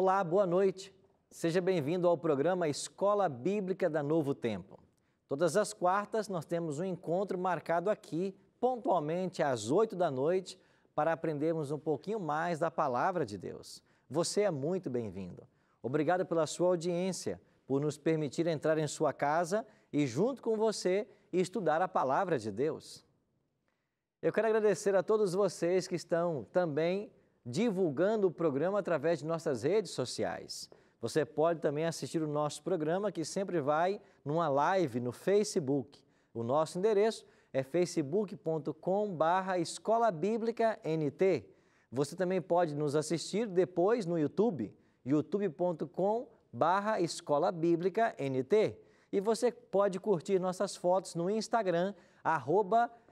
Olá, boa noite. Seja bem-vindo ao programa Escola Bíblica da Novo Tempo. Todas as quartas nós temos um encontro marcado aqui, pontualmente às 8 da noite, para aprendermos um pouquinho mais da Palavra de Deus. Você é muito bem-vindo. Obrigado pela sua audiência, por nos permitir entrar em sua casa e, junto com você, estudar a Palavra de Deus. Eu quero agradecer a todos vocês que estão também divulgando o programa através de nossas redes sociais. Você pode também assistir o nosso programa, que sempre vai numa live no Facebook. O nosso endereço é facebook.com/Escola Bíblica NT. Você também pode nos assistir depois no YouTube, youtube.com/Escola Bíblica NT. E você pode curtir nossas fotos no Instagram,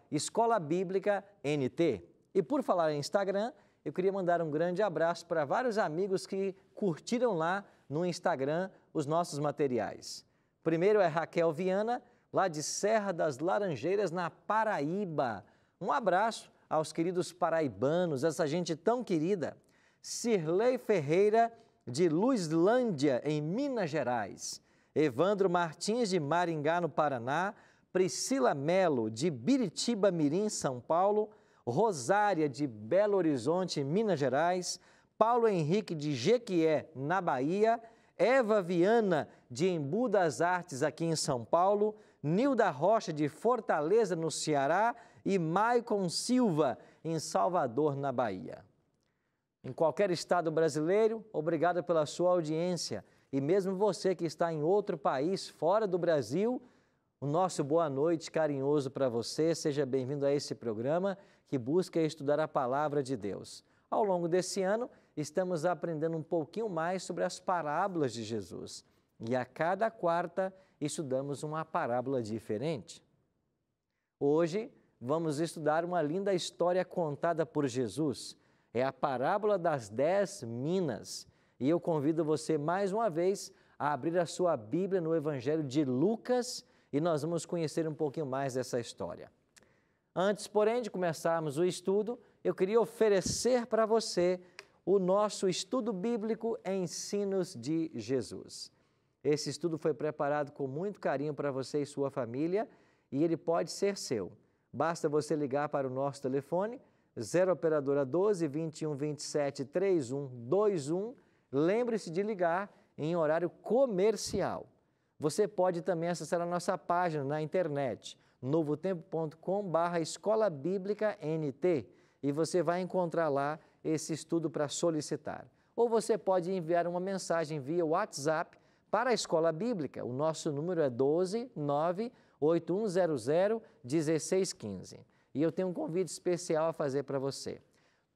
@Escola Bíblica NT. E por falar em Instagram, eu queria mandar um grande abraço para vários amigos que curtiram lá no Instagram os nossos materiais. Primeiro é Raquel Viana, lá de Serra das Laranjeiras, na Paraíba. Um abraço aos queridos paraibanos, essa gente tão querida. Cirlei Ferreira, de Luzlândia, em Minas Gerais. Evandro Martins, de Maringá, no Paraná. Priscila Melo, de Biritiba Mirim, São Paulo. Rosária, de Belo Horizonte, Minas Gerais. Paulo Henrique, de Jequié, na Bahia. Eva Viana, de Embu das Artes, aqui em São Paulo. Nilda Rocha, de Fortaleza, no Ceará. E Maicon Silva, em Salvador, na Bahia. Em qualquer estado brasileiro, obrigado pela sua audiência. E mesmo você que está em outro país, fora do Brasil, o nosso boa noite carinhoso para você. Seja bem-vindo a esse programa que busca estudar a Palavra de Deus. Ao longo desse ano, estamos aprendendo um pouquinho mais sobre as parábolas de Jesus. E a cada quarta, estudamos uma parábola diferente. Hoje, vamos estudar uma linda história contada por Jesus. É a parábola das 10 minas. E eu convido você mais uma vez a abrir a sua Bíblia no Evangelho de Lucas e nós vamos conhecer um pouquinho mais dessa história. Antes, porém, de começarmos o estudo, eu queria oferecer para você o nosso estudo bíblico Ensinos de Jesus. Esse estudo foi preparado com muito carinho para você e sua família e ele pode ser seu. Basta você ligar para o nosso telefone 0 operadora 12 21 27 3121. Lembre-se de ligar em horário comercial. Você pode também acessar a nossa página na internet, novotempo.com/Escola Bíblica NT, e você vai encontrar lá esse estudo para solicitar. Ou você pode enviar uma mensagem via WhatsApp para a Escola Bíblica. O nosso número é 12 98100 1615. E eu tenho um convite especial a fazer para você.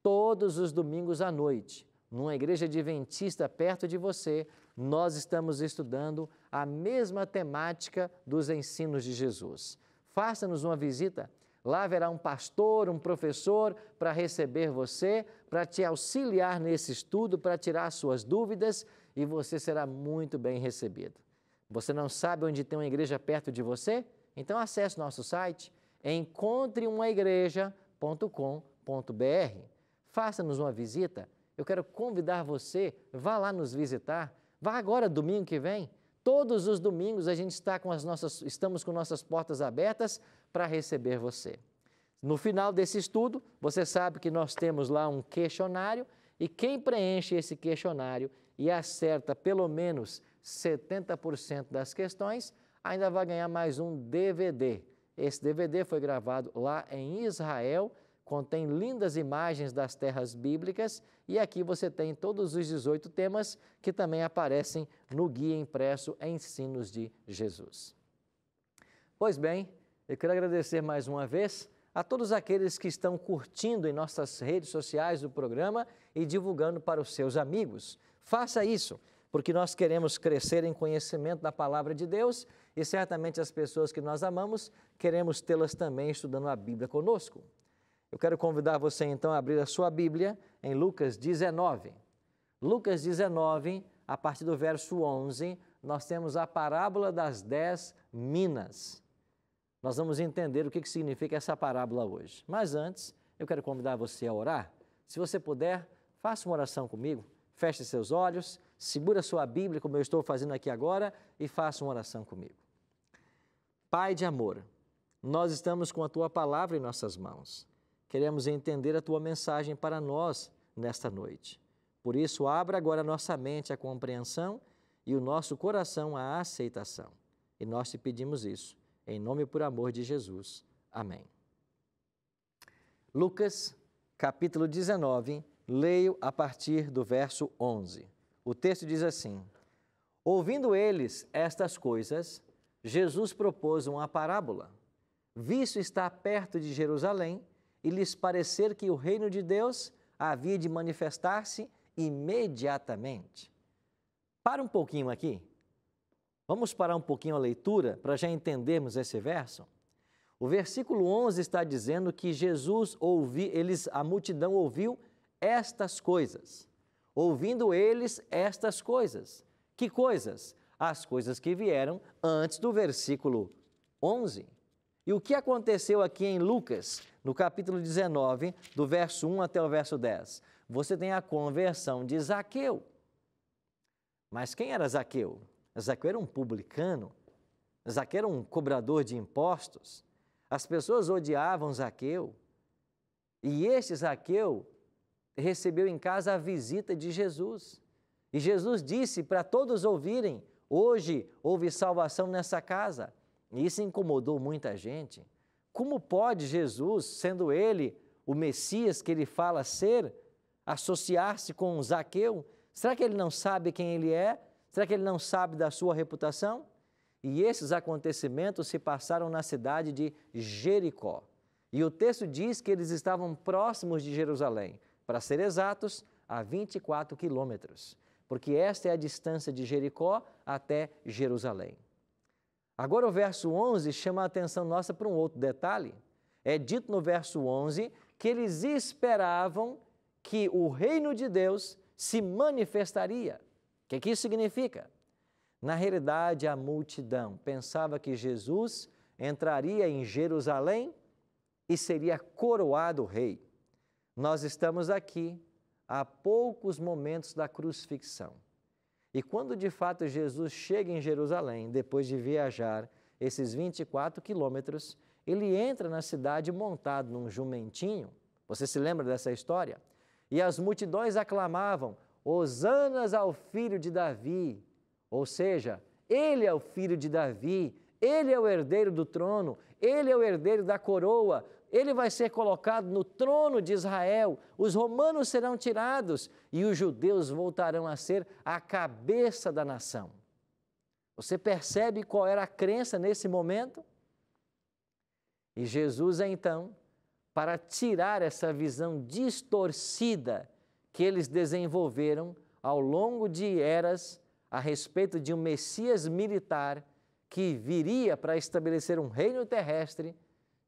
Todos os domingos à noite, numa igreja adventista perto de você, nós estamos estudando a mesma temática dos ensinos de Jesus. Faça-nos uma visita. Lá haverá um pastor, um professor para receber você, para te auxiliar nesse estudo, para tirar suas dúvidas e você será muito bem recebido. Você não sabe onde tem uma igreja perto de você? Então acesse nosso site encontreumaigreja.com.br. Faça-nos uma visita. Eu quero convidar você, vá lá nos visitar. Vá agora, domingo que vem. Todos os domingos estamos com nossas portas abertas para receber você. No final desse estudo, você sabe que nós temos lá um questionário e quem preenche esse questionário e acerta pelo menos 70% das questões, ainda vai ganhar mais um DVD. Esse DVD foi gravado lá em Israel, contém lindas imagens das terras bíblicas e aqui você tem todos os 18 temas que também aparecem no guia impresso Ensinos de Jesus. Pois bem, eu quero agradecer mais uma vez a todos aqueles que estão curtindo em nossas redes sociais o programa e divulgando para os seus amigos. Faça isso, porque nós queremos crescer em conhecimento da Palavra de Deus e certamente as pessoas que nós amamos, queremos tê-las também estudando a Bíblia conosco. Eu quero convidar você então a abrir a sua Bíblia em Lucas 19. Lucas 19, a partir do verso 11, nós temos a parábola das 10 minas. Nós vamos entender o que significa essa parábola hoje. Mas antes, eu quero convidar você a orar. Se você puder, faça uma oração comigo. feche seus olhos, segura sua Bíblia, como eu estou fazendo aqui agora, e faça uma oração comigo. Pai de amor, nós estamos com a Tua palavra em nossas mãos. Queremos entender a Tua mensagem para nós nesta noite. Por isso, abra agora a nossa mente à compreensão e o nosso coração à aceitação. E nós te pedimos isso, em nome e por amor de Jesus. Amém. Lucas, capítulo 19, leio a partir do verso 11. O texto diz assim: ouvindo eles estas coisas, Jesus propôs uma parábola. Visto estar perto de Jerusalém, e lhes parecer que o reino de Deus havia de manifestar-se imediatamente. Para um pouquinho aqui. Vamos parar um pouquinho a leitura para já entendermos esse verso. O versículo 11 está dizendo que a multidão ouviu estas coisas. Ouvindo eles estas coisas. Que coisas? As coisas que vieram antes do versículo 11. E o que aconteceu aqui em Lucas, no capítulo 19, do verso 1 até o verso 10? Você tem a conversão de Zaqueu. Mas quem era Zaqueu? Zaqueu era um publicano. Zaqueu era um cobrador de impostos. As pessoas odiavam Zaqueu. E este Zaqueu recebeu em casa a visita de Jesus. E Jesus disse para todos ouvirem: hoje houve salvação nessa casa. E isso incomodou muita gente. Como pode Jesus, sendo ele o Messias que ele fala ser, associar-se com Zaqueu? Será que ele não sabe quem ele é? Será que ele não sabe da sua reputação? E esses acontecimentos se passaram na cidade de Jericó. E o texto diz que eles estavam próximos de Jerusalém, para ser exatos, a 24 quilômetros, porque esta é a distância de Jericó até Jerusalém. Agora o verso 11 chama a atenção nossa para um outro detalhe. É dito no verso 11 que eles esperavam que o reino de Deus se manifestaria. O que isso significa? Na realidade, a multidão pensava que Jesus entraria em Jerusalém e seria coroado rei. Nós estamos aqui há poucos momentos da crucifixão. E quando de fato Jesus chega em Jerusalém, depois de viajar esses 24 quilômetros, ele entra na cidade montado num jumentinho. Você se lembra dessa história? E as multidões aclamavam: Hosanas ao filho de Davi. Ou seja, ele é o filho de Davi, ele é o herdeiro do trono, ele é o herdeiro da coroa, ele vai ser colocado no trono de Israel, os romanos serão tirados e os judeus voltarão a ser a cabeça da nação. Você percebe qual era a crença nesse momento? E Jesus, então, para tirar essa visão distorcida que eles desenvolveram ao longo de eras a respeito de um Messias militar que viria para estabelecer um reino terrestre,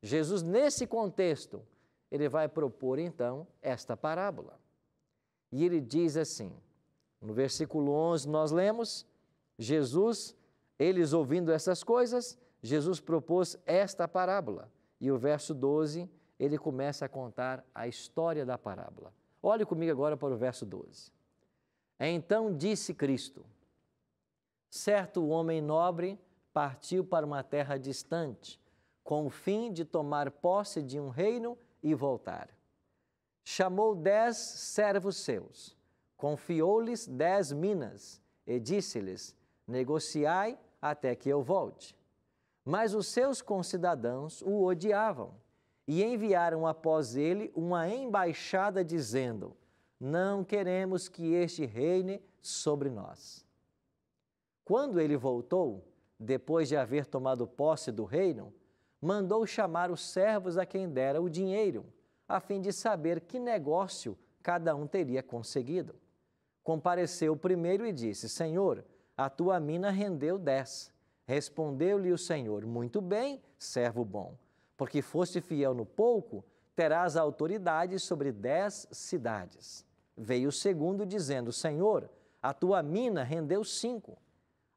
Jesus, nesse contexto, ele vai propor, então, esta parábola. E ele diz assim, no versículo 11 nós lemos, eles ouvindo essas coisas, Jesus propôs esta parábola. E o verso 12, ele começa a contar a história da parábola. Olhe comigo agora para o verso 12. Então disse Cristo: certo homem nobre partiu para uma terra distante, com o fim de tomar posse de um reino e voltar. Chamou 10 servos seus, confiou-lhes 10 minas e disse-lhes: negociai até que eu volte. Mas os seus concidadãos o odiavam e enviaram após ele uma embaixada dizendo: não queremos que este reine sobre nós. Quando ele voltou, depois de haver tomado posse do reino, mandou chamar os servos a quem dera o dinheiro, a fim de saber que negócio cada um teria conseguido. Compareceu o primeiro e disse: Senhor, a tua mina rendeu 10. Respondeu-lhe o Senhor: muito bem, servo bom, porque foste fiel no pouco, terás autoridade sobre 10 cidades. Veio o segundo dizendo: Senhor, a tua mina rendeu 5.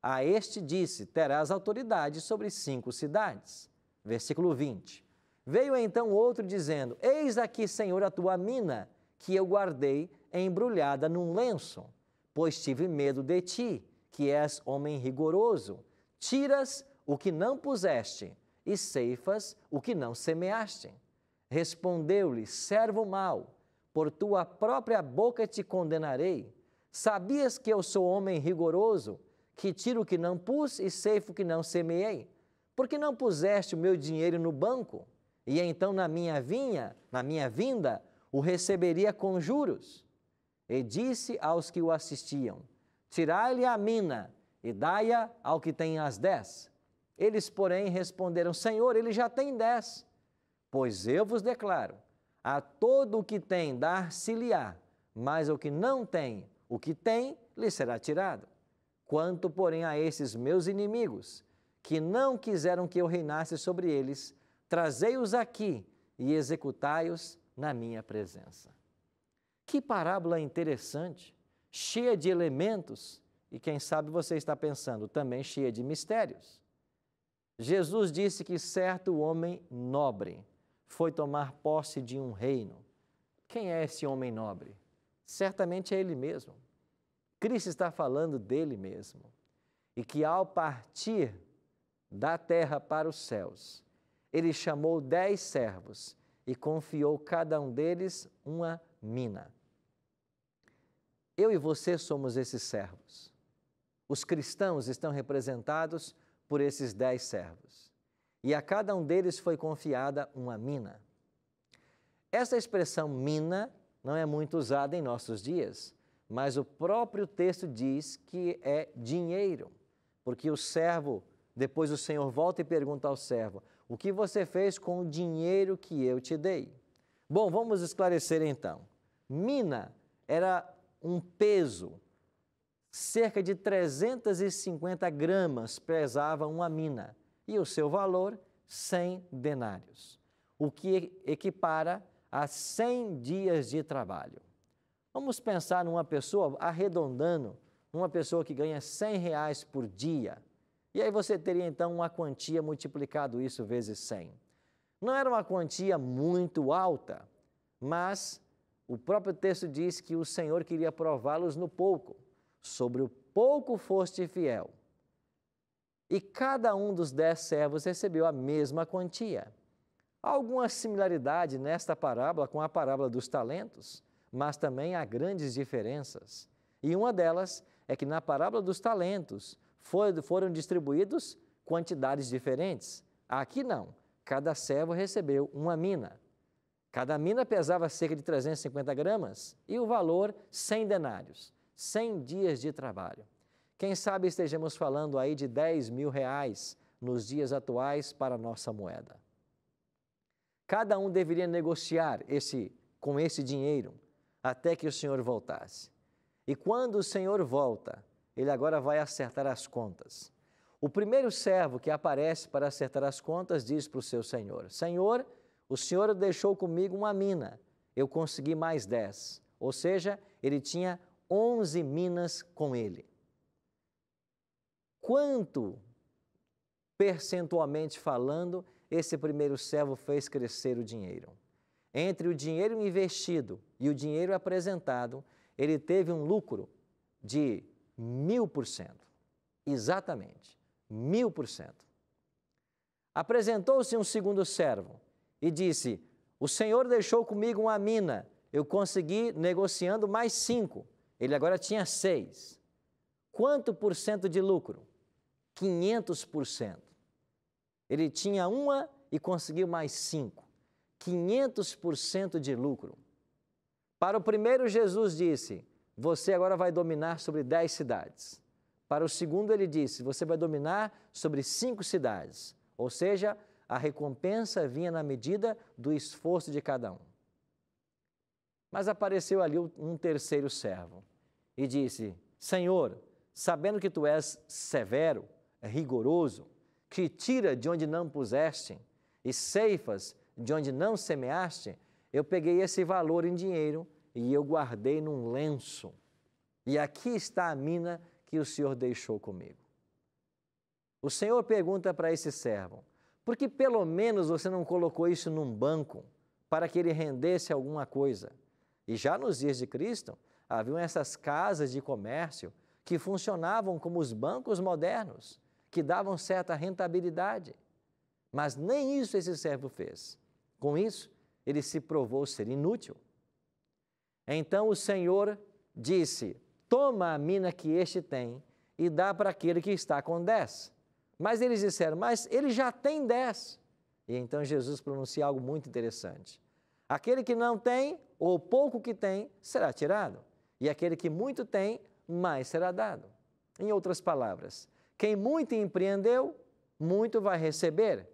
A este disse: terás autoridade sobre 5 cidades. Versículo 20. Veio então outro dizendo: eis aqui, Senhor, a tua mina, que eu guardei embrulhada num lenço. pois tive medo de ti, que és homem rigoroso. Tiras o que não puseste e ceifas o que não semeaste. Respondeu-lhe: servo mau, por tua própria boca te condenarei. Sabias que eu sou homem rigoroso, que tiro o que não pus e ceifo o que não semeei? Por que não puseste o meu dinheiro no banco? E então na minha vinda, o receberia com juros. E disse aos que o assistiam: tirai-lhe a mina e dai-a ao que tem as 10. Eles, porém, responderam: Senhor, ele já tem 10. Pois eu vos declaro, a todo o que tem dar-se-lhe-á, mas o que não tem, o que tem, lhe será tirado. Quanto, porém, a esses meus inimigos, que não quiseram que eu reinasse sobre eles, trazei-os aqui e executai-os na minha presença. Que parábola interessante, cheia de elementos, e quem sabe você está pensando, também cheia de mistérios. Jesus disse que certo homem nobre foi tomar posse de um reino. Quem é esse homem nobre? Certamente é ele mesmo. Cristo está falando dele mesmo. E que ao partir da terra para os céus, ele chamou 10 servos e confiou cada um deles uma mina. Eu e você somos esses servos. Os cristãos estão representados por esses 10 servos. E a cada um deles foi confiada uma mina. Essa expressão mina não é muito usada em nossos dias, mas o próprio texto diz que é dinheiro, porque o servo, depois o Senhor volta e pergunta ao servo: o que você fez com o dinheiro que eu te dei? Bom, vamos esclarecer então. Mina era um peso, cerca de 350 gramas pesava uma mina, e o seu valor, 100 denários, o que equipara a 100 dias de trabalho. Vamos pensar numa pessoa, arredondando, numa pessoa que ganha R$100 por dia, e aí você teria então uma quantia multiplicado isso vezes 100. Não era uma quantia muito alta, mas o próprio texto diz que o Senhor queria prová-los no pouco. Sobre o pouco foste fiel. E cada um dos 10 servos recebeu a mesma quantia. Há alguma similaridade nesta parábola com a parábola dos talentos, mas também há grandes diferenças. E uma delas é que na parábola dos talentos foram distribuídos quantidades diferentes. Aqui não, cada servo recebeu uma mina. Cada mina pesava cerca de 350 gramas e o valor 100 denários, 100 dias de trabalho. Quem sabe estejamos falando aí de R$10.000 nos dias atuais para a nossa moeda. Cada um deveria negociar com esse dinheiro até que o Senhor voltasse. E quando o Senhor volta, ele agora vai acertar as contas. O primeiro servo que aparece para acertar as contas diz para o seu senhor: Senhor, o Senhor deixou comigo uma mina, eu consegui mais 10. Ou seja, ele tinha 11 minas com ele. Quanto, percentualmente falando, esse primeiro servo fez crescer o dinheiro? Entre o dinheiro investido e o dinheiro apresentado, ele teve um lucro de 1000%. Exatamente, 1000%. Apresentou-se um segundo servo e disse: o Senhor deixou comigo uma mina, eu consegui negociando mais 5. Ele agora tinha 6. Quanto por cento de lucro? 500%. Ele tinha uma e conseguiu mais 5. 500% de lucro. Para o primeiro, Jesus disse: você agora vai dominar sobre 10 cidades. Para o segundo, ele disse: você vai dominar sobre 5 cidades. Ou seja, a recompensa vinha na medida do esforço de cada um. Mas apareceu ali um terceiro servo e disse: Senhor, sabendo que tu és severo, rigoroso, que tira de onde não puseste e ceifas de onde não semeaste, eu peguei esse valor em dinheiro e eu guardei num lenço. E aqui está a mina que o Senhor deixou comigo. O Senhor pergunta para esse servo: por que pelo menos você não colocou isso num banco para que ele rendesse alguma coisa? E já nos dias de Cristo, haviam essas casas de comércio que funcionavam como os bancos modernos, que davam certa rentabilidade. Mas nem isso esse servo fez. Com isso, ele se provou ser inútil. Então o Senhor disse: toma a mina que este tem e dá para aquele que está com 10. Mas eles disseram: mas ele já tem 10. E então Jesus pronuncia algo muito interessante. Aquele que não tem, ou pouco que tem, será tirado. E aquele que muito tem, mais será dado. Em outras palavras, quem muito empreendeu, muito vai receber.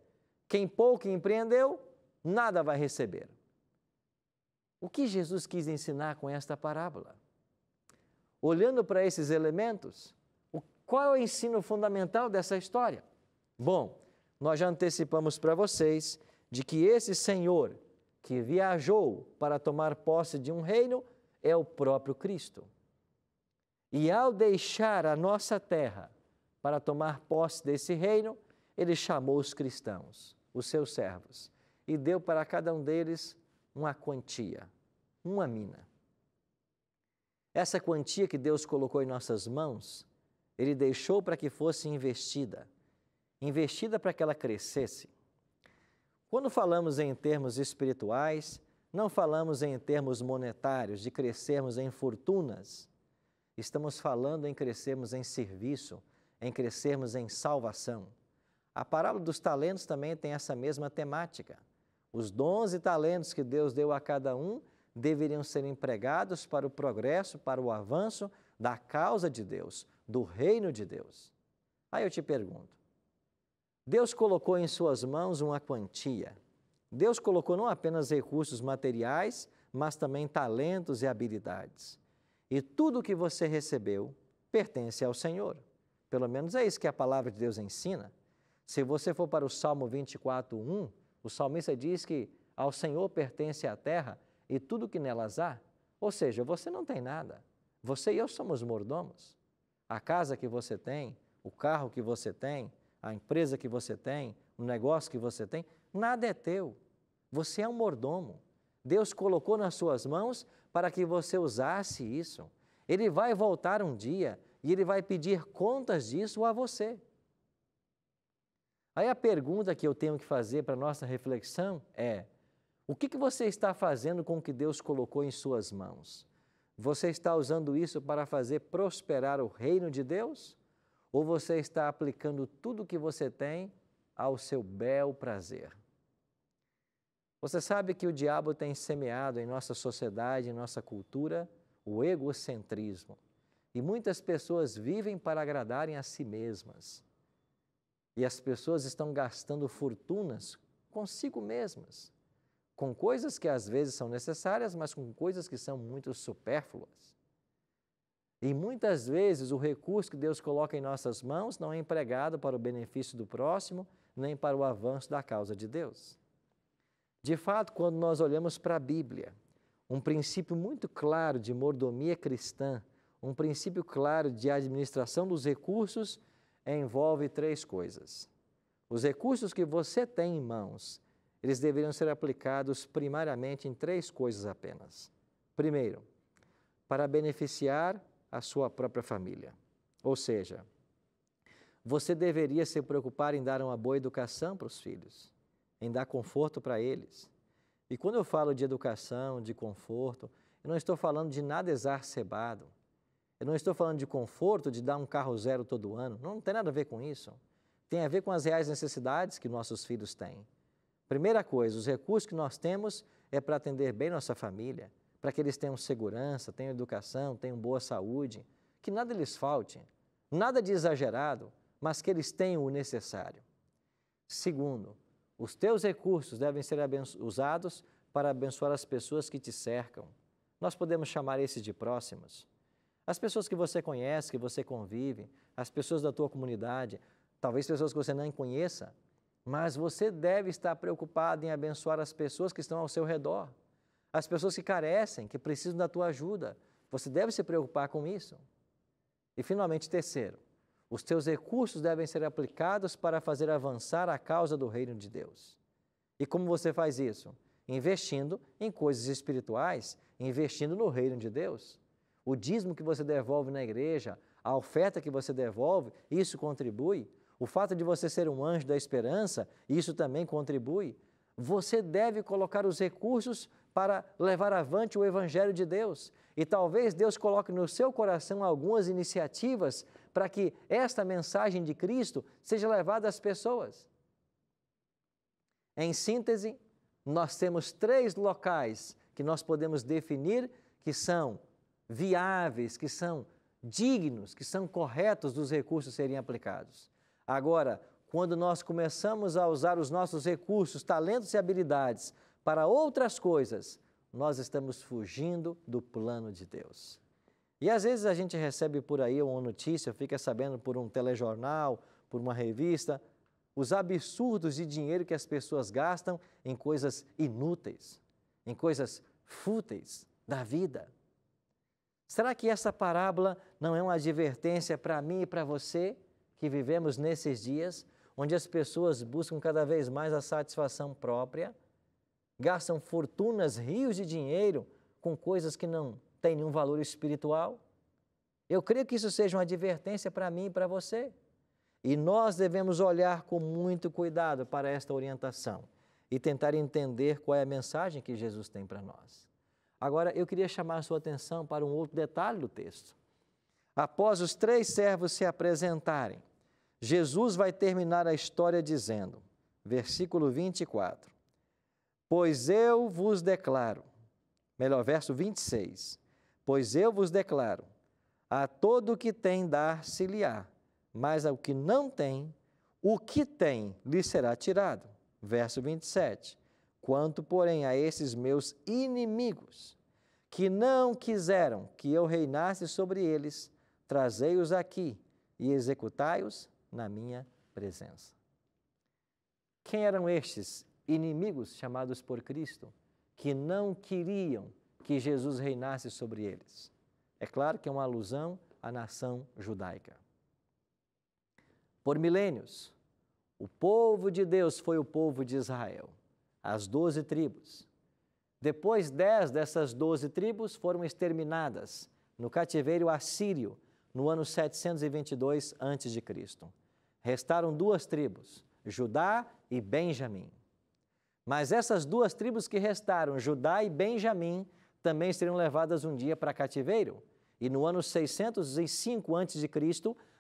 Quem pouco empreendeu, nada vai receber. O que Jesus quis ensinar com esta parábola? Olhando para esses elementos, qual é o ensino fundamental dessa história? Bom, nós já antecipamos para vocês de que esse Senhor que viajou para tomar posse de um reino é o próprio Cristo. E ao deixar a nossa terra para tomar posse desse reino, ele chamou os cristãos, os seus servos, e deu para cada um deles uma quantia, uma mina. Essa quantia que Deus colocou em nossas mãos, ele deixou para que fosse investida para que ela crescesse. Quando falamos em termos espirituais, não falamos em termos monetários, de crescermos em fortunas. Estamos falando em crescermos em serviço, em crescermos em salvação. A parábola dos talentos também tem essa mesma temática. Os dons e talentos que Deus deu a cada um deveriam ser empregados para o progresso, para o avanço da causa de Deus, do reino de Deus. Aí eu te pergunto, Deus colocou em suas mãos uma quantia. Deus colocou não apenas recursos materiais, mas também talentos e habilidades. E tudo o que você recebeu pertence ao Senhor. Pelo menos é isso que a palavra de Deus ensina. Se você for para o Salmo 24:1, o salmista diz que ao Senhor pertence a terra e tudo que nelas há. Ou seja, você não tem nada. Você e eu somos mordomos. A casa que você tem, o carro que você tem, a empresa que você tem, o negócio que você tem, nada é teu. Você é um mordomo. Deus colocou nas suas mãos para que você usasse isso. Ele vai voltar um dia e ele vai pedir contas disso a você. Aí a pergunta que eu tenho que fazer para a nossa reflexão é: o que você está fazendo com o que Deus colocou em suas mãos? Você está usando isso para fazer prosperar o reino de Deus? Ou você está aplicando tudo o que você tem ao seu bel prazer? Você sabe que o diabo tem semeado em nossa sociedade, em nossa cultura, o egocentrismo. E muitas pessoas vivem para agradarem a si mesmas. E as pessoas estão gastando fortunas consigo mesmas, com coisas que às vezes são necessárias, mas com coisas que são muito supérfluas. E muitas vezes o recurso que Deus coloca em nossas mãos não é empregado para o benefício do próximo, nem para o avanço da causa de Deus. De fato, quando nós olhamos para a Bíblia, um princípio muito claro de mordomia cristã, um princípio claro de administração dos recursos, envolve 3 coisas. Os recursos que você tem em mãos, eles deveriam ser aplicados primariamente em 3 coisas apenas. Primeiro, para beneficiar a sua própria família. Ou seja, você deveria se preocupar em dar uma boa educação para os filhos, em dar conforto para eles. E quando eu falo de educação, de conforto, eu não estou falando de nada exacerbado. Eu não estou falando de conforto, de dar um carro zero todo ano. Não tem nada a ver com isso. Tem a ver com as reais necessidades que nossos filhos têm. Primeira coisa, os recursos que nós temos é para atender bem nossa família, para que eles tenham segurança, tenham educação, tenham boa saúde, que nada lhes falte, nada de exagerado, mas que eles tenham o necessário. Segundo, os teus recursos devem ser usados para abençoar as pessoas que te cercam. Nós podemos chamar esses de próximos. As pessoas que você conhece, que você convive, as pessoas da tua comunidade, talvez pessoas que você nem conheça, mas você deve estar preocupado em abençoar as pessoas que estão ao seu redor, as pessoas que carecem, que precisam da tua ajuda. Você deve se preocupar com isso. E, finalmente, terceiro, os teus recursos devem ser aplicados para fazer avançar a causa do reino de Deus. E como você faz isso? Investindo em coisas espirituais, investindo no reino de Deus. o dízimo que você devolve na igreja, a oferta que você devolve, isso contribui. O fato de você ser um anjo da esperança, isso também contribui. Você deve colocar os recursos para levar avante o Evangelho de Deus. E talvez Deus coloque no seu coração algumas iniciativas para que esta mensagem de Cristo seja levada às pessoas. Em síntese, nós temos 3 locais que nós podemos definir que são viáveis, que são dignos, que são corretos dos recursos serem aplicados. Agora, quando nós começamos a usar os nossos recursos, talentos e habilidades para outras coisas, nós estamos fugindo do plano de Deus. E às vezes a gente recebe por aí uma notícia, fica sabendo por um telejornal, por uma revista, os absurdos de dinheiro que as pessoas gastam em coisas inúteis, em coisas fúteis da vida. Será que essa parábola não é uma advertência para mim e para você, que vivemos nesses dias, onde as pessoas buscam cada vez mais a satisfação própria, gastam fortunas, rios de dinheiro com coisas que não têm nenhum valor espiritual? Eu creio que isso seja uma advertência para mim e para você. E nós devemos olhar com muito cuidado para esta orientação e tentar entender qual é a mensagem que Jesus tem para nós. Agora, eu queria chamar a sua atenção para um outro detalhe do texto. Após os 3 servos se apresentarem, Jesus vai terminar a história dizendo, versículo 24, pois eu vos declaro, verso 26, pois eu vos declaro, a todo o que tem dar-se-lhe-á, mas ao que não tem, o que tem lhe será tirado. Verso 27, quanto, porém, a esses meus inimigos, que não quiseram que eu reinasse sobre eles, trazei-os aqui e executai-os na minha presença. Quem eram estes inimigos chamados por Cristo, que não queriam que Jesus reinasse sobre eles? É claro que é uma alusão à nação judaica. Por milênios, o povo de Deus foi o povo de Israel, as 12 tribos. Depois, 10 dessas 12 tribos foram exterminadas no cativeiro assírio, no ano 722 a.C. Restaram 2 tribos, Judá e Benjamim. Mas essas 2 tribos que restaram, Judá e Benjamim, também seriam levadas um dia para cativeiro. E no ano 605 a.C.,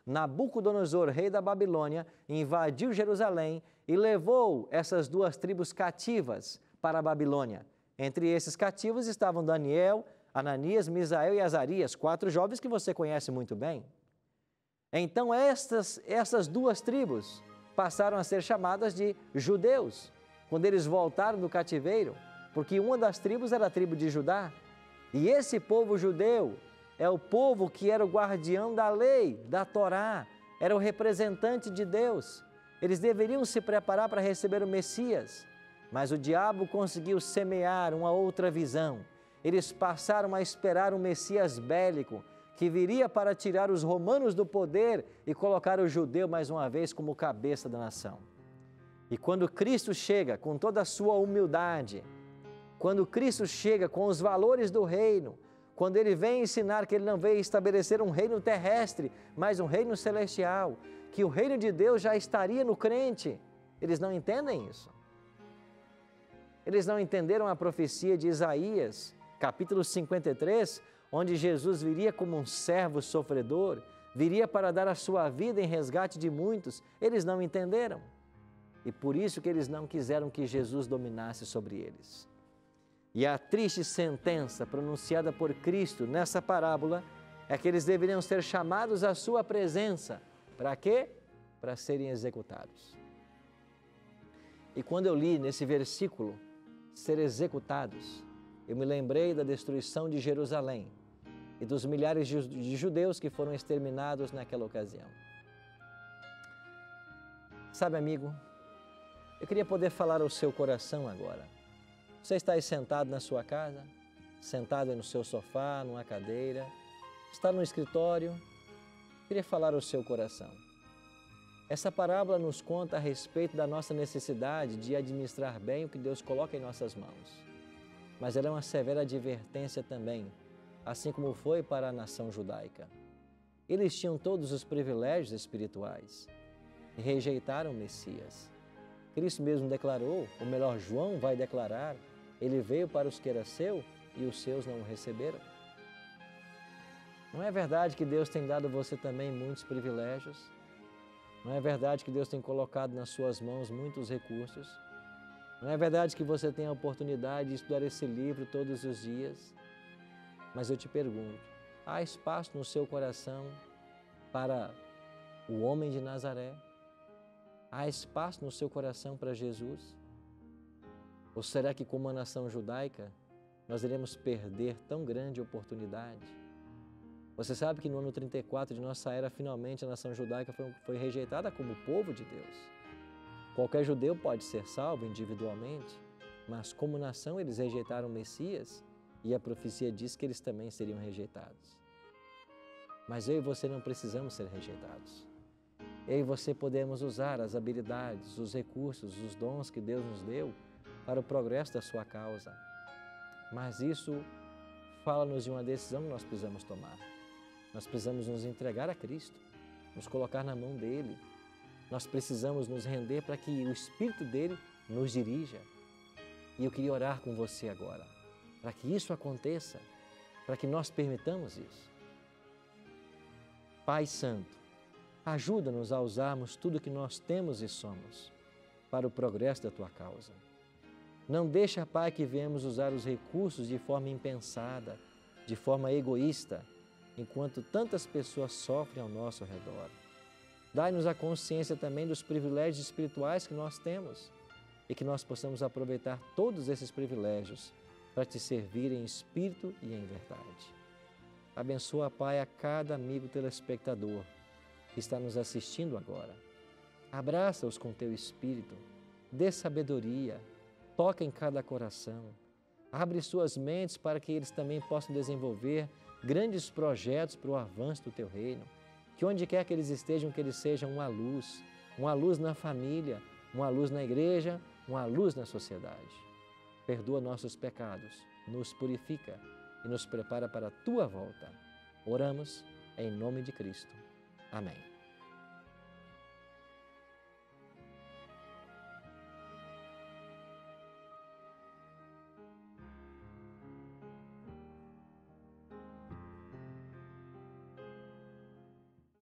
Nabucodonosor, rei da Babilônia, invadiu Jerusalém e levou essas 2 tribos cativas para a Babilônia. Entre esses cativos estavam Daniel, Ananias, Misael e Azarias, 4 jovens que você conhece muito bem. Então, essas 2 tribos passaram a ser chamadas de judeus, quando eles voltaram do cativeiro, porque uma das tribos era a tribo de Judá. E esse povo judeu é o povo que era o guardião da lei, da Torá, era o representante de Deus. Eles deveriam se preparar para receber o Messias, mas o diabo conseguiu semear uma outra visão. Eles passaram a esperar um Messias bélico, que viria para tirar os romanos do poder e colocar o judeu mais uma vez como cabeça da nação. E quando Cristo chega com toda a sua humildade, quando Cristo chega com os valores do reino, quando Ele vem ensinar que Ele não veio estabelecer um reino terrestre, mas um reino celestial, que o reino de Deus já estaria no crente, eles não entendem isso. Eles não entenderam a profecia de Isaías, capítulo 53, onde Jesus viria como um servo sofredor, viria para dar a sua vida em resgate de muitos. Eles não entenderam. E por isso que eles não quiseram que Jesus dominasse sobre eles. E a triste sentença pronunciada por Cristo nessa parábola é que eles deveriam ser chamados à sua presença. Para quê? Para serem executados. E quando eu li nesse versículo, ser executados, eu me lembrei da destruição de Jerusalém e dos milhares de judeus que foram exterminados naquela ocasião. Sabe, amigo, eu queria poder falar ao seu coração agora. Você está aí sentado na sua casa, sentado aí no seu sofá, numa cadeira, está no escritório, eu queria falar ao seu coração. Essa parábola nos conta a respeito da nossa necessidade de administrar bem o que Deus coloca em nossas mãos. Mas ela é uma severa advertência também assim como foi para a nação judaica. Eles tinham todos os privilégios espirituais e rejeitaram o Messias. Cristo mesmo declarou, ou melhor, João vai declarar, ele veio para os que era seu e os seus não o receberam. Não é verdade que Deus tem dado a você também muitos privilégios? Não é verdade que Deus tem colocado nas suas mãos muitos recursos? Não é verdade que você tem a oportunidade de estudar esse livro todos os dias? Mas eu te pergunto, há espaço no seu coração para o homem de Nazaré? Há espaço no seu coração para Jesus? Ou será que, como a nação judaica, nós iremos perder tão grande oportunidade? Você sabe que no ano 34 de nossa era, finalmente a nação judaica foi rejeitada como povo de Deus. Qualquer judeu pode ser salvo individualmente, mas como nação eles rejeitaram o Messias e a profecia diz que eles também seriam rejeitados. Mas eu e você não precisamos ser rejeitados. Eu e você podemos usar as habilidades, os recursos, os dons que Deus nos deu para o progresso da sua causa. Mas isso fala-nos de uma decisão que nós precisamos tomar. Nós precisamos nos entregar a Cristo, nos colocar na mão dEle. Nós precisamos nos render para que o Espírito dEle nos dirija. E eu queria orar com você agora, para que isso aconteça, para que nós permitamos isso. Pai Santo, ajuda-nos a usarmos tudo que nós temos e somos para o progresso da Tua causa. Não deixa, Pai, que venhamos usar os recursos de forma impensada, de forma egoísta, enquanto tantas pessoas sofrem ao nosso redor. Dai-nos a consciência também dos privilégios espirituais que nós temos e que nós possamos aproveitar todos esses privilégios para Te servir em espírito e em verdade. Abençoa, Pai, a cada amigo telespectador que está nos assistindo agora. Abraça-os com Teu Espírito, dê sabedoria, toca em cada coração, abre suas mentes para que eles também possam desenvolver grandes projetos para o avanço do Teu reino, que onde quer que eles estejam, que eles sejam uma luz na família, uma luz na igreja, uma luz na sociedade. Perdoa nossos pecados, nos purifica e nos prepara para a Tua volta. Oramos em nome de Cristo. Amém.